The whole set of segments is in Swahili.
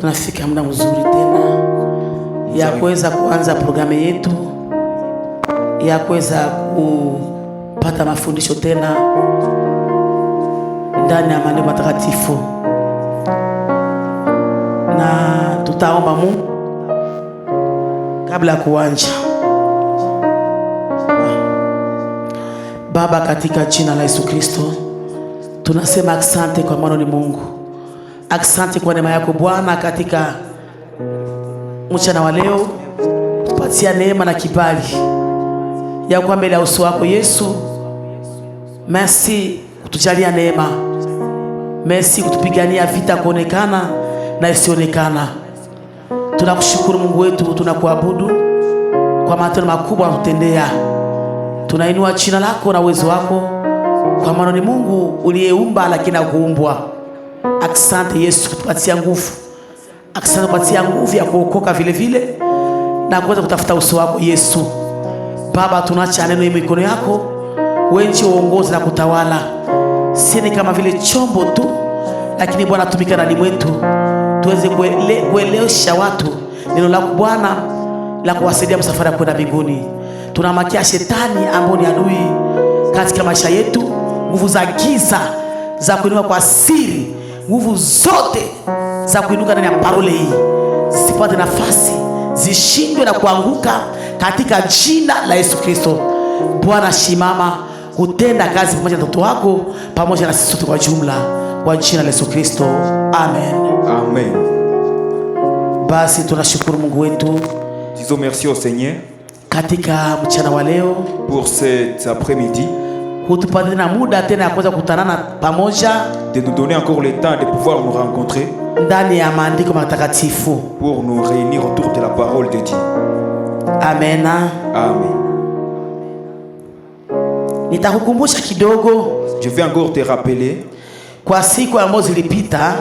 tunafika muda mzuri tena ya kuweza kuanza programu yetu, ya kuweza kupata mafundisho tena ndani ya maneno matakatifu, na tutaomba Mungu kabla ya kuanza. Baba, katika jina la Yesu Kristo, tunasema asante kwa maana ni Mungu. Asante kwa neema yako Bwana katika mchana wa leo. Tupatia neema na kibali ya kwa mbele ya uso wako Yesu. Merci kutujalia neema. Merci kutupigania vita kuonekana na isionekana. Tunakushukuru Mungu wetu, tunakuabudu kwa matendo makubwa unatutendea. Tunainua jina lako na uwezo wako kwa maana ni Mungu uliyeumba lakini hakuumbwa. Asante Yesu kutupatia nguvu. Asante kupatia nguvu ya kuokoka vile vile na kuweza kutafuta uso wako Yesu. Baba, tunaacha neno hili mikono yako, wewe ndiye uongoze na kutawala. Sisi kama vile chombo tu, lakini Bwana tumika ndani mwetu, tuweze kuelewesha watu neno lako Bwana la kuwasaidia msafara kwenda mbinguni. Tunamakia shetani ambaye ni adui katika maisha yetu, nguvu za giza za kuinuka kwa siri, nguvu zote za kuinuka ndani ya parole hii zisipate nafasi, zishindwe na kuanguka katika jina la Yesu Kristo. Bwana, shimama kutenda kazi pamoja na watoto wako pamoja na sisi sote kwa jumla, kwa jina la Yesu Kristo. Amen. Amen. Basi tunashukuru Mungu wetu. Disons merci au Seigneur katika mchana wa leo pour cet après-midi, kutupatia na muda tena ya kuweza kukutanana pamoja, de nous donner encore le temps de pouvoir nous rencontrer ndani ya maandiko matakatifu, pour nous réunir autour de la parole de Dieu. Amen. Amen. Nitakukumbusha kidogo. Je vais encore te rappeler, kwa siku ambazo zilipita,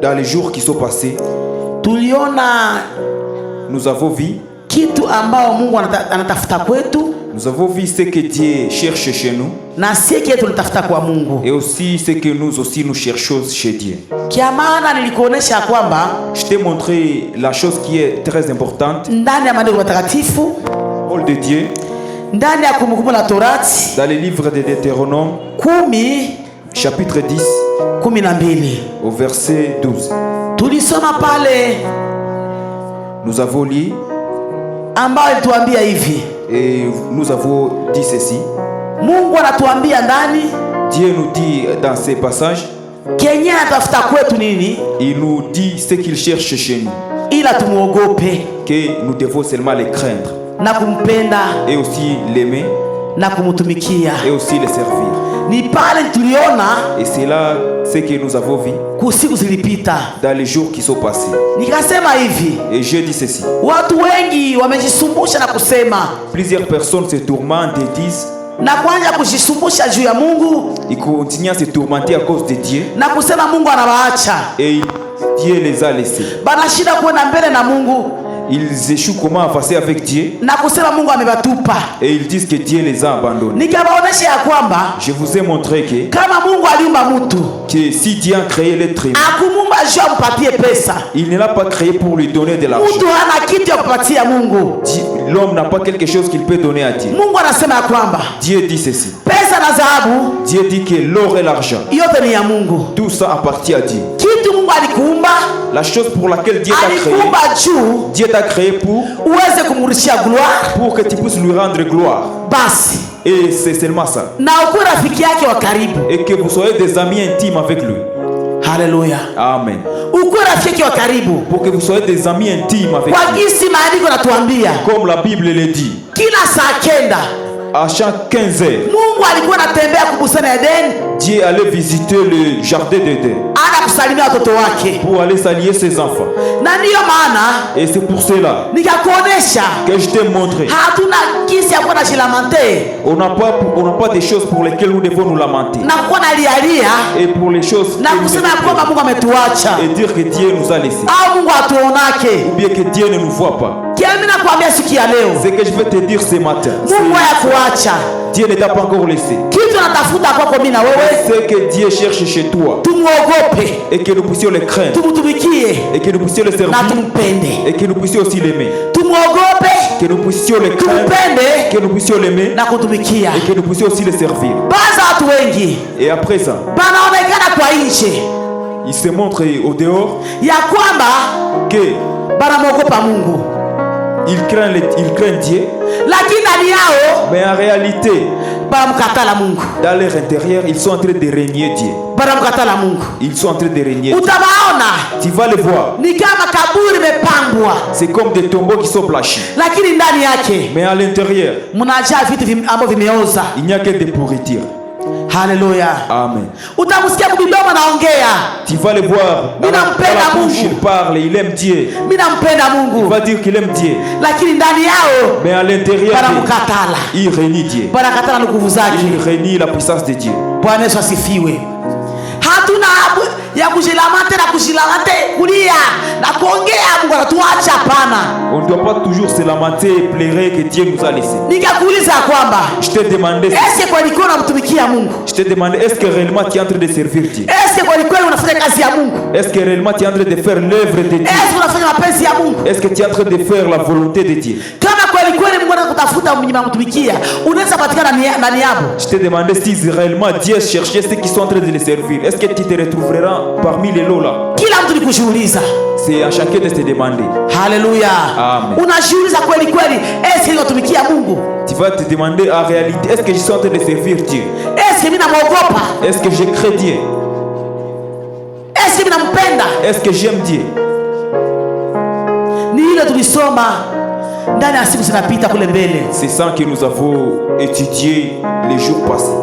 dans les jours qui sont passés, tuliona nous avons vu kitu ambao Mungu anatafuta kwetu, nous avons vu ce que Dieu cherche chez nous, na sisi kitu tunatafuta kwa Mungu, et aussi ce que nous aussi nous cherchons chez Dieu. Kia maana nilikuonesha kwamba Je t'ai montré la chose qui est très importante, ndani ya maandiko matakatifu, parole de Dieu, ndani ya Kumbukumbu la Torati, dans le livre de Deutéronome 10 chapitre 10 12, au verset 12. tulisoma pale Nous avons lu ambao alituambia hivi, et nous avons dit ceci. Mungu anatuambia ndani, Dieu nous dit dans ces passages, Kenya anatafuta kwetu nini? il nous dit ce qu'il cherche chez nous, Ila tumuogope que nous devons seulement les craindre na kumpenda et aussi l'aimer na kumutumikia. et aussi les servir. Ni pale tuliona, Et c'est là ce que nous avons vu kusiku zilipita, dans les jours qui sont passés. nikasema hivi, Et j'ai dit ceci. watu wengi wamejisumbusha na kusema, Plusieurs personnes se tourmentent et disent, na kuanza kujisumbusha juu ya Mungu ils continuent à se tourmenter à cause de Dieu na kusema Mungu anawaacha, et Dieu les a laissés. banashinda kwenda mbele na Mungu Ils échouent comment avancer avec Dieu na kusema Mungu amebatupa. et ils disent que Dieu les a abandonnés. Nikabaonesha ya kwamba Je vous ai montré kama Mungu aliumba mtu, que si Dieu a créé l'être humain, akumumba juu ampatie pesa. il ne l'a pas créé pour lui donner de l'argent. Mtu hana kitu ya kupatia Mungu. L'homme n'a pas quelque chose qu'il peut donner à Dieu. Mungu anasema ya kwamba Dieu dit ceci. pesa na dhahabu Dieu dit que l'or et l'argent, yote ni ya Mungu. tout ça appartient à Dieu. Kitu Mungu alikuumba, La chose pour laquelle Dieu t'a créé, alikuumba juu Dieu t'a créé uweze kumrudishia gloire. pour que tu puisses lui rendre gloire. Basi Et c'est seulement ça. na ukuwe rafiki yake wa karibu. Et que vous soyez des amis intimes avec lui. Haleluya. Amen. Ukuwe rafiki yake wa karibu. Pour que vous soyez des amis intimes avec Kwa lui. jinsi maandiko natuambia, Comme la Bible le dit. kila saa kenda À chaque 15 heures, Mungu alikuwa anatembea kubustani ya Edeni, Dieu allait visiter le jardin d'Éden ana kusalimia watoto wake, pour aller saluer ses enfants. na ndiyo maana Et c'est pour cela nikakuonesha que je t'ai montré. hatuna kisi ya kuwa na jilamante On n'a pas des choses pour lesquelles nous devons nous lamenter. na kuwa na lialia Et pour les choses na que nous kusema ya kwamba devons Mungu ametuacha et dire que Dieu nous a laissés. au Mungu atuonake. Ou bien que Dieu ne nous voit pas. Kiamini nakwambia siku ya leo. Ce que je vais te dire ce matin. Mungu hayakuacha. Dieu ne t'a pas encore laissé. Kitu anatafuta kwako mimi na wewe. C'est que Dieu cherche chez toi. Tumuogope. Et que nous puissions le craindre. Tumutumikie. Et que nous puissions le servir. Na tumpende. Et que nous puissions aussi l'aimer. Tumuogope. Que nous puissions le craindre. Tumpende. Que nous puissions l'aimer. Na kutumikia. Et que nous puissions aussi le servir. Baza watu wengi. Et après ça, Banaonekana kwa nje. il se montre au dehors Ya kwamba que banamwogopa Mungu. il craint Dieu. Lakini ndani yao Mais en réalité, banamkatala Mungu. dans leur intérieur, ils sont en train de régner Dieu. Banamkatala Mungu. Ils sont en train de régner Dieu. Utabaona Tu vas le voir. ni kama kaburi imepambwa, C'est comme des tombeaux qui sont blanchis. lakini ndani yake Mais à l'intérieur, mnajaa vitu ambavyo vimeoza. il n'y a que des pourritures. Haleluya. Amen. Utamsikia mdomo anaongea, Tu vas le voir. Dans la bouche, il parle, il aime Dieu. mimi nampenda Il Mungu, va dire qu'il aime Dieu. lakini ndani yao Mais à l'intérieur, banamkatala, il renie Dieu. banakatala nguvu zake. Il renie la puissance de Dieu. Bwana Yesu asifiwe. Hatuna habu ya kujilamate na kujilamate kulia na kuongea Mungu anatuacha, hapana. On ne doit pas toujours se lamenter et pleurer que Dieu nous a laissés. Nikakuuliza kwamba Je t'ai demandé, eske kwa kweli unamtumikia Mungu? est-ce que réellement tu es en train de servir Dieu? Eske kwa kweli unafanya kazi ya Mungu? Est-ce que réellement tu es en train de faire l'œuvre de Dieu? Eske unafanya mapenzi ya Mungu? Est-ce que tu es en train de faire la volonté de Dieu? Kama kweli kweli Mungu anakutafuta mtumikia, unaweza patikana ndani yabo. Je t'ai demandé si réellement Dieu cherchait ceux qui sont en train de le servir. Est-ce que tu te retrouveras parmi les lots là? Kila mtu ni kujiuliza. C'est à chacun de se demander. Haleluya. Amen. Unajiuliza kweli kweli, eske ninatumikia Mungu? Tu vas te demander en réalité, est-ce que je suis en train de servir Dieu? Eske mimi namuogopa? Est-ce que je crains Dieu? Eske mimi nampenda? Est-ce que j'aime Dieu? Ni ile tulisoma ndani ya siku zinapita kule mbele. C'est ça que nous avons étudié les jours passés.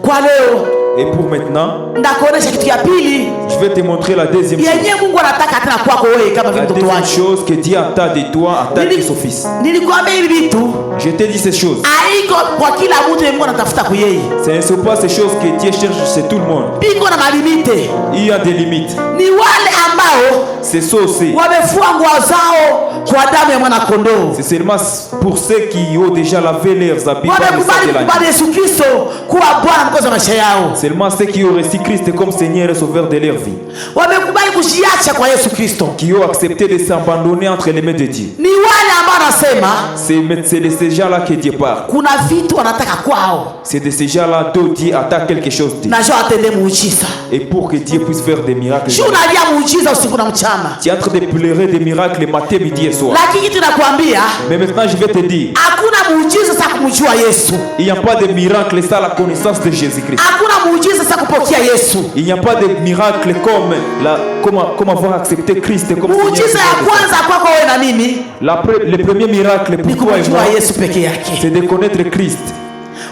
Kwa leo Et pour maintenant, ndakuonesha kitu ya pili je vais te montrer la deuxième chose. yenye Mungu anataka tena kwako wewe kama vile La mtoto deuxième wake. chose que Dieu attend de toi en tant que son fils. Nilikwambia hivi vitu Je t'ai dit ces choses. haiko kwa kila mtu Mungu anatafuta kwa yeye. Ce ne sont pas ces choses que Dieu cherche chez tout le monde. Biko na malimite. Il y a des limites. Ni wale ambao C'est ça aussi. wamefua nguo zao kwa damu ya mwana kondoo. C'est seulement pour ceux qui ont déjà lavé leurs habits par le sang Wamekubali de l'agneau. kubali Yesu Kristo kuwa Bwana mkozi wa maisha yao. Seulement ceux qui ont reçu Christ comme Seigneur et Sauveur de leur vie. Wamekubali kujiacha kwa Yesu Kristo. Qui ont accepté de s'abandonner entre les mains de Dieu. Ni wale ambao anasema C'est de ces gens-là que Dieu parle. kuna vitu wanataka kwao. C'est de ces gens-là dont Dieu attend quelque chose d'eux. Na njoo atende muujiza. Et pour que Dieu puisse faire des miracles. Sio unalia muujiza usiku na mchana. Tu es en train de pleurer des miracles matin, midi et soir. Lakini tunakwambia Mais maintenant je vais te dire, hakuna muujiza sa kumjua Yesu. il n'y a pas de miracle sans la connaissance de Jésus-Christ. Hakuna muujiza sa kupokea Yesu. Il n'y a pas de miracle comme avoir accepté Christ comme Seigneur. Muujiza ya kwanza kwako wewe na mimi Le premier miracle ni pour toi et moi, kumjua Yesu peke yake. c'est de connaître Christ.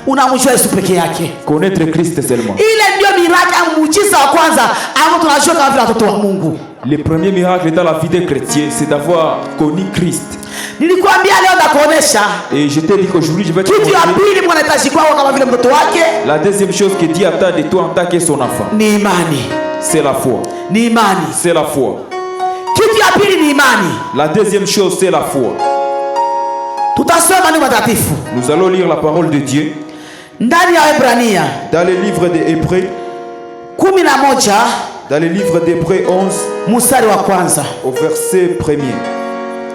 Unamjua Yesu peke yake. Connaître Christ seulement. Ile ndio miracle au muujiza wa kwanza ambao tunajua kama vile watoto wa Mungu. Le premier miracle dans la vie des chrétiens, c'est d'avoir connu Christ. Nilikwambia leo ndakuonesha Et je t'ai dit qu'aujourd'hui, je vais te kitu ya montrer pili Mungu anahitaji kwako kama vile mtoto wake la deuxième chose que Dieu attend de toi en tant que son enfant. ni imani. C'est la foi. Ni imani. C'est la foi. Kitu ya pili ni imani. La deuxième chose, c'est la foi. Tutasoma ni matakatifu Nous allons lire la parole de Dieu ndani ya Waebrania dans le livre des Hébreux, 11 dans le livre d'Hébreux 11, mstari wa kwanza. au verset 1er.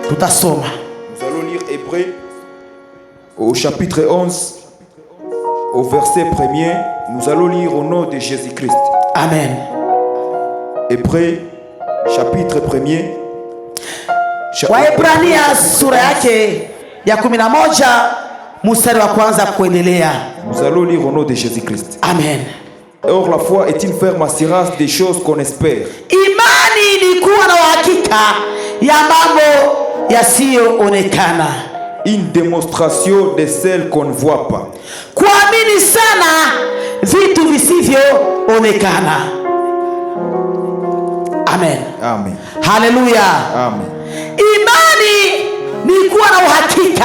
Tutasoma Nous allons lire Hébreux au chapitre 11, au verset 1er. Nous allons lire au nom de Jésus-Christ. amen. Hébreux chapitre 1er. Waebrania sura yake ya 11 mstari wa kwanza kuendelea. Nous allons lire au nom de Jésus-Christ. Amen. Or la foi est une ferme assurance des choses qu'on espère. Imani ni kuwa na uhakika ya mambo yasiyoonekana. Une démonstration de celles qu'on ne voit pas. Kuamini sana vitu visivyoonekana. Amen. Amen. Haleluya. Amen. Imani ni kuwa na uhakika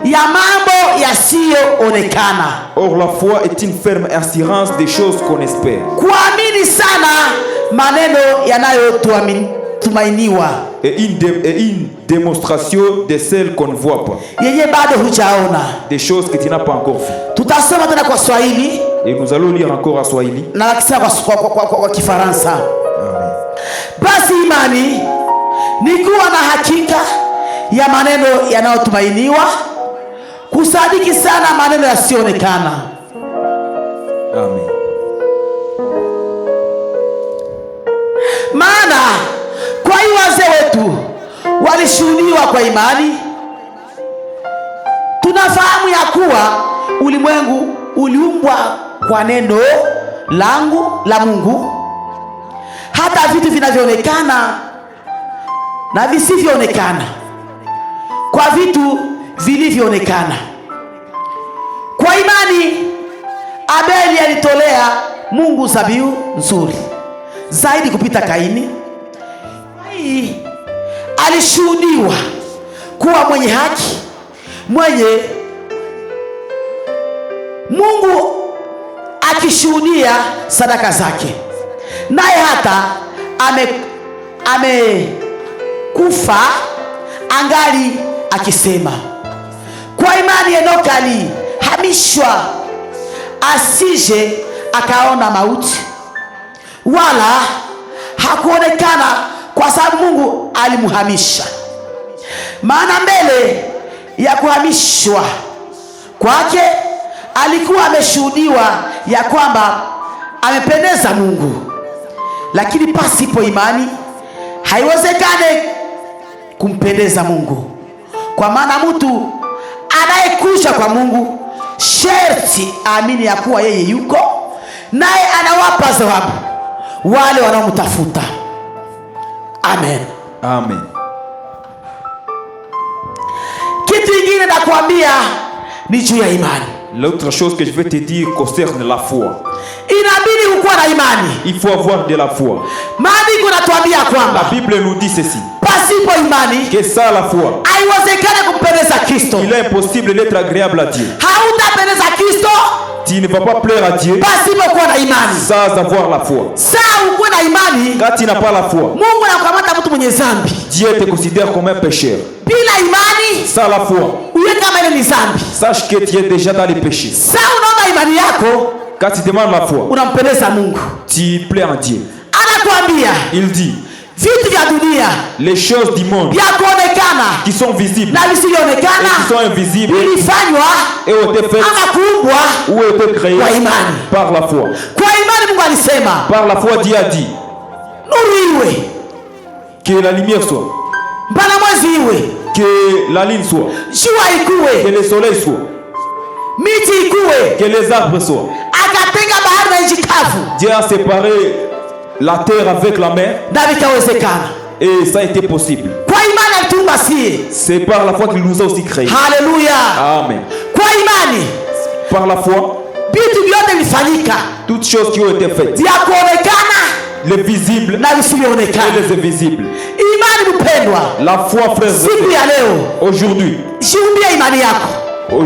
ya mambo yasiyoonekana. Or la foi est une ferme assurance des choses qu'on espère. Kuamini sana maneno inayotumainiwa, et une démonstration de celles qu'on ne voit pas. yenye bado hujaona. Des choses que tu n'as pas encore vues. Tutasoma tena kwa Swahili Et nous allons lire encore à Swahili. na akisema kwa Kifaransa. Amen. Basi imani ni kuwa na hakika ya maneno yanayotumainiwa, kusadiki sana maneno yasiyoonekana. Amen. Maana kwa hiyo wazee wetu walishuhudiwa kwa imani. Tunafahamu ya kuwa ulimwengu uliumbwa kwa neno la Mungu, hata vitu vinavyoonekana na visivyoonekana kwa vitu vilivyoonekana. Kwa imani Abeli alitolea Mungu dhabihu nzuri zaidi kupita Kaini. Hii alishuhudiwa kuwa mwenye haki, mwenye Mungu akishuhudia sadaka zake, naye hata amekufa angali akisema. Kwa imani Enoka alihamishwa asije akaona mauti, wala hakuonekana kwa sababu Mungu alimhamisha. Maana mbele ya kuhamishwa kwake alikuwa ameshuhudiwa ya kwamba amependeza Mungu. Lakini pasipo imani haiwezekane kumpendeza Mungu, kwa maana mtu anayekuja kwa Mungu sherti aamini ya kuwa yeye yuko, naye anawapa thawabu wale wanaomtafuta. Amen. Amen. Kitu kingine nakwambia ni juu ya imani. L'autre chose que je vais te dire concerne la foi. Inabidi ukuwa na imani. Il faut avoir de la foi. Maandiko yanatuambia kwamba La Bible nous dit ceci. pasipo imani Que sans la foi, haiwezekani kumpendeza Kristo. il est impossible d'être agréable à Dieu. Hautapendeza Kristo Tu ne vas pas plaire à Dieu pasipo kuwa na imani. sans avoir la foi. Saa ukuwe na imani, Quand tu n'as pas la foi, Mungu anakukamata mtu mwenye dhambi. Dieu te considère comme un pécheur. Bila imani Sans la foi, uye kama ile ni dhambi. sache que tu es déjà dans les péchés. Saa unaomba imani yako Quand tu demandes la foi, unampendeza Mungu. tu plais à Dieu. Anakuambia Il dit, vitu vya dunia les choses du monde vya kuonekana qui sont visibles na et visivyoonekana qui sont invisibles vilifanywa et ont été faites ama kuumbwa ou ont été créées kwa imani. par la foi. Kwa imani Mungu alisema Par la foi, Dieu a dit nuru iwe, que la lumière soit, mbala mwezi iwe, que la lune soit, jua que ikuwe, le soleil soit, miti ikuwe. que les arbres soient. Akatenga bahari na nchi kavu, Dieu a séparé la terre avec la mer na vikawezekana. et ça a été possible. Kwa imani alituumba sie. C'est par la foi qu'il nous a aussi créés. Haleluya! Amen. Kwa imani Par la foi, vitu vyote vilifanyika toutes choses qui ont été faites, vya kuonekana les visibles na et visivyoonekana. les invisibles. Imani mpendwa, La foi, frères et siku sœurs, ya leo aujourd'hui, jiumbie imani yako.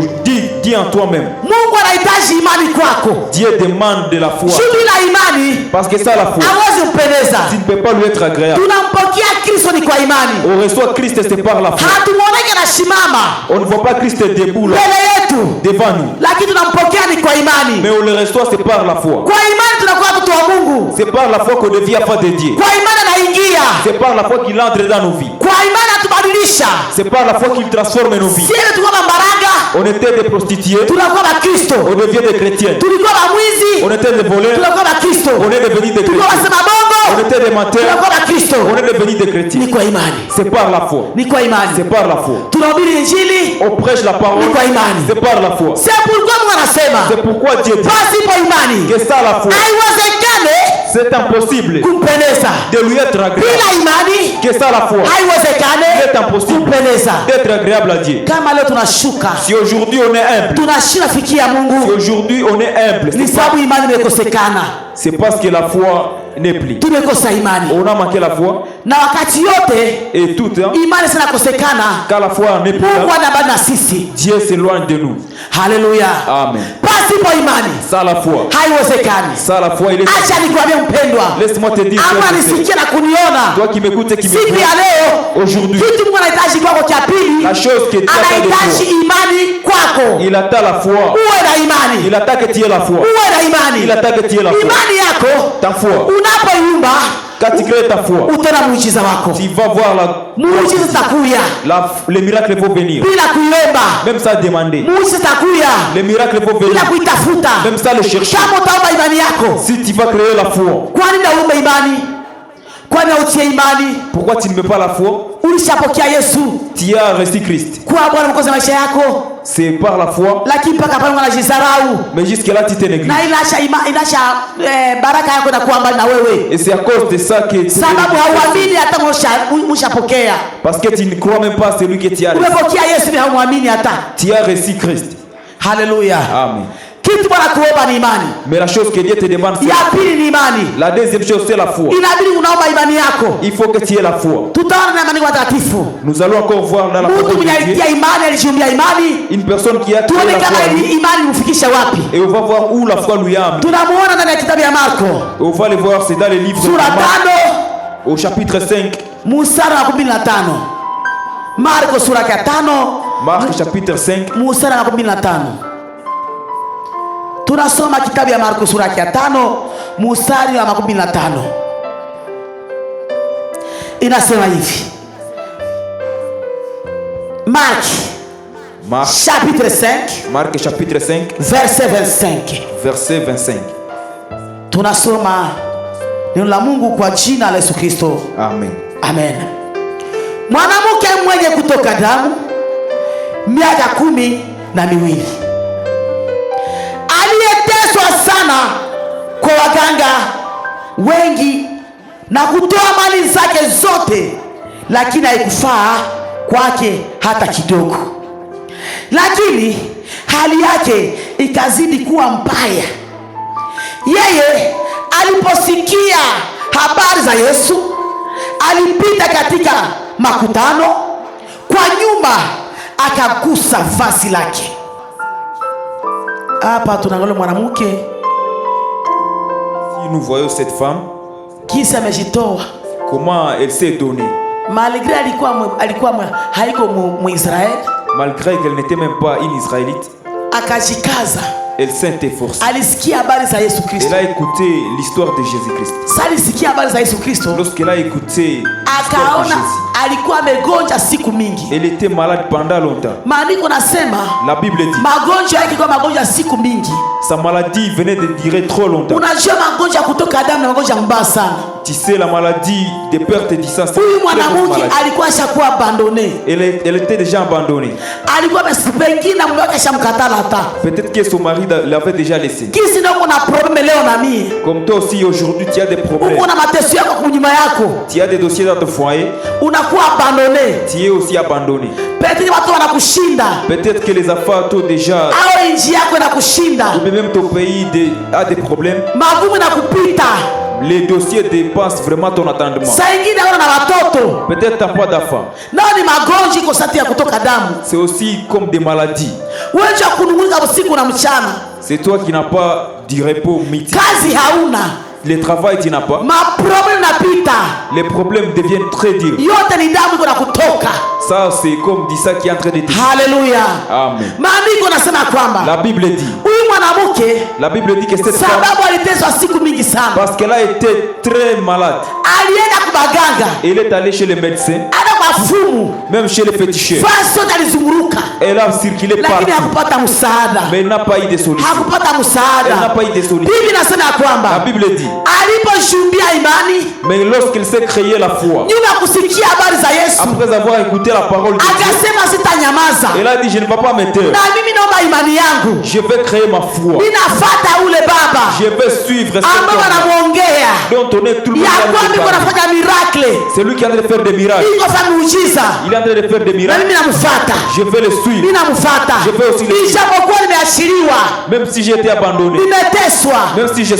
dis en toi-même, Mungu anahitaji imani kwako. Dieu demande de la foi. Juu bila imani Parce que ça, la foi, hawezi kupendeza. tu ne peux pas lui être agréable. Tunampokea Kristo ni kwa imani. On reçoit Christ, c'est par la foi. Hatumwoneke na shimama On ne voit pas Christ debout là, mbele yetu, devant nous, lakini tunampokea ni kwa imani. mais on le reçoit, c'est par la foi. Kwa imani tunakuwa watoto wa Mungu. C'est par la foi qu'on devient enfant de Dieu. Kwa imani anaingia. C'est par la foi qu'il entre dans nos vies. Kwa imani atubadilisha. C'est par la foi qu'il transforme nos vies. Sisi tulikuwa mambaraga, On était des prostituées, tunakuwa Bakristo. on devient des chrétiens. Tulikuwa bamwizi, On était des voleurs, tunakuwa Bakristo. on est devenus des Tulikuwa chrétiens. wasema On bongo, était des menteurs, tunakuwa Bakristo. on est devenus des chrétiens. Ni kwa imani. C'est par la foi. Ni kwa imani. C'est par la foi. Tunahubiri injili On prêche la parole, ni kwa imani. c'est par la foi. C'est pourquoi Mungu anasema C'est pourquoi Dieu dit pasipo imani que ça, la foi, haiwezekane c'est impossible kumpendeza. de lui être agréable. Bila imani Que ça, la foi, haiwezekane c'est impossible kumpendeza. d'être agréable à Dieu. Kama leo tunashuka, Si aujourd'hui on est humble, tunashinda fikia si Mungu, aujourd'hui on est humble, ni sababu imani imekosekana. c'est parce que la foi n'est plus. Tumekosa imani. On a manqué la foi. Na wakati yote Et tout, hein, imani sana kosekana. quand la foi n'est plus Mungu là, anabaki na sisi. Dieu s'éloigne de nous. Haleluya. Amen. Pasipo imani Sans la foi, haiwezekani. sans la foi, il est... Acha nikwambie mpendwa, Laisse-moi te dire, ama frère et sœur, nisikie na kuniona, toi qui m'écoutes et qui siku m'écoutes, ya leo aujourd'hui, kitu Mungu anahitaji kwako cha pili, la chose que Dieu attend de anahitaji toi, imani kwako. il attend la foi. Uwe na imani, Il attend que tu aies la foi. uwe na imani. Il attend que tu aies la foi. Imani yako Ta foi. unapoiumba Quand tu crées ta foi, utaona muujiza wako. tu vas voir Muujiza zitakuya les miracles vont venir. bila kuiomba. Même sans demander. Muujiza zitakuya Les miracles vont venir. bila kuitafuta. Même sans le chercher. Kama utaomba imani yako, Si tu vas créer la foi, kwani naomba imani? Kwani hautie imani? pourquoi tu ne mets pas la foi? Ulishapokea Yesu Tu as reçu Christ. kuwa Bwana mwokozi wa maisha yako, C'est par la foi. lakini mpaka pale unajidharau Mais jusque-là, tu te négliges. na inaacha baraka yako inakuwa mbali na wewe, Et c'est à cause de ça que tu sababu hauamini hata mshapokea. parce que tu ne crois même pas celui que tu as reçu. Umepokea Yesu na haumwamini hata. Tu as reçu Christ. Haleluya. Amen. Kitu Bwana kuomba ni imani. Mais la chose que Dieu te demande, c'est Ya pili ni imani. la deuxième chose, c'est la foi. Inabidi unaomba imani yako. Il faut que tu aies la foi. Tutaona na maandiko matakatifu. Nous allons encore voir dans la Mtu parole mwenye de Dieu alitia imani, alijiumbia imani. une personne qui a créé Tuone la kama foi. hii imani mfikisha wapi. Et on va voir où la foi lui a amené. Tunamuona ndani ya kitabu ya Marko Et on va le voir, c'est dans le livre de sura Marc, 5 au chapitre 5. mstari wa 15. Marko sura ya 5 Marc chapitre 5. mstari wa 15. Tunasoma kitabu ya Marko sura ya 5 mstari wa 15. Inasema hivi. Mark chapitre 5 Marc chapitre 5 verset 25. verset 25. Tunasoma neno la Mungu kwa jina la Yesu Kristo. Amen. Amen. Mwanamke mwenye kutoka damu miaka 12 aliyeteswa sana kwa waganga wengi na kutoa mali zake zote, lakini haikufaa kwake hata kidogo. Lakini hali yake ikazidi kuwa mbaya. Yeye aliposikia habari za Yesu, alipita katika makutano kwa nyuma, akagusa vazi lake. Hapa tunaangalia mwanamke Si nous voyons cette femme, kisa amejitoa, comment elle s'est donnée, malgré alikuwa haiko Muisraeli, malgré qu'elle n'était même pas une Israélite, akajikaza. elle s'est efforcée. Alisikia habari za Yesu Kristo. Elle a écouté l'histoire de Jésus-Christ. Sasa alisikia habari za Yesu Kristo, Lorsqu'elle a écouté l'histoire de akaona Jésus, alikuwa amegonja siku mingi. elle était malade pendant longtemps. Maandiko nasema La Bible dit, magonjwa yake kwa magonjwa siku mingi. sa maladie venait de durer trop longtemps. Unajua magonjwa kutoka damu na magonjwa mbaya sana. Tu sais, la maladie de perte du sang, c'est Huyu une très grosse mwanamke maladie. alikuwa ashakuwa abandone, Elle était déjà abandonnée. alikuwa pengine na mume wake ashamkatala hata Peut-être que son mari l'avait déjà laissé. kisi. Ndio kuna probleme leo na mimi, Comme toi aussi, aujourd'hui, tu as des problèmes. uko na mateso yako kunyuma yako, Tu as des dossiers dans ton foyer. unakuwa abandone. Tu es aussi abandonné. Pengine watu wanakushinda Peut-être que les affaires t'ont déjà... au nchi yako inakushinda, Ou même ton pays a des problèmes. magumu na kupita. Les dossiers dépassent vraiment ton attendement. Saa ingine una na watoto Peut-être tu n'as pas d'enfant. nao ni magonjwa iko sati ya kutoka damu, C'est aussi comme des maladies. wewe kununguza usiku na mchana, C'est toi qui n'as pas du repos midi. kazi hauna, Le travail, tu n'as pas. maproblemu napita, Les problèmes deviennent très durs. yote ni damu iko na kutoka. Ça, c'est comme dit ça qui est en train de dire. Haleluya. Amen. Maandiko nasema kwamba La Bible dit. huyu mwanamke La Bible dit que cette femme, sababu aliteswa siku mingi sana, parce qu'elle a été très malade, alienda kubaganga, elle est allée chez les médecins, ana mafumu, même chez les féticheurs. fasi yote alizunguruka, Elle a circulé lakini partout, hakupata msaada, mais elle n'a pas eu de solution. hakupata Elle n'a msaada. pas eu de solution. Bibi nasema La kwamba Bible dit. aliposhuhudia imani, Mais lorsqu'elle s'est créée la foi, nyuma ya kusikia habari za Yesu, après avoir écouté la parole de Dieu, akasema sitanyamaza, elle a dit, je ne vais pas me taire. na mimi naomba imani yangu, Je vais créer ma foi. ninafata ule baba Je vais suivre cet ambao homme wanamwongea dont on est tout le monde ya dans kwamba le iko monde. nafanya miracle, C'est lui qui est en train de faire des miracles. iko fanya muujiza, Il est en train de faire des na miracles. mimi namfuata, Je vais le suivre. ninamfuata, Je vais aussi le suivre. ijapokuwa nimeachiliwa, Même si j'ai été abandonné. nimeteswa, Même si j'ai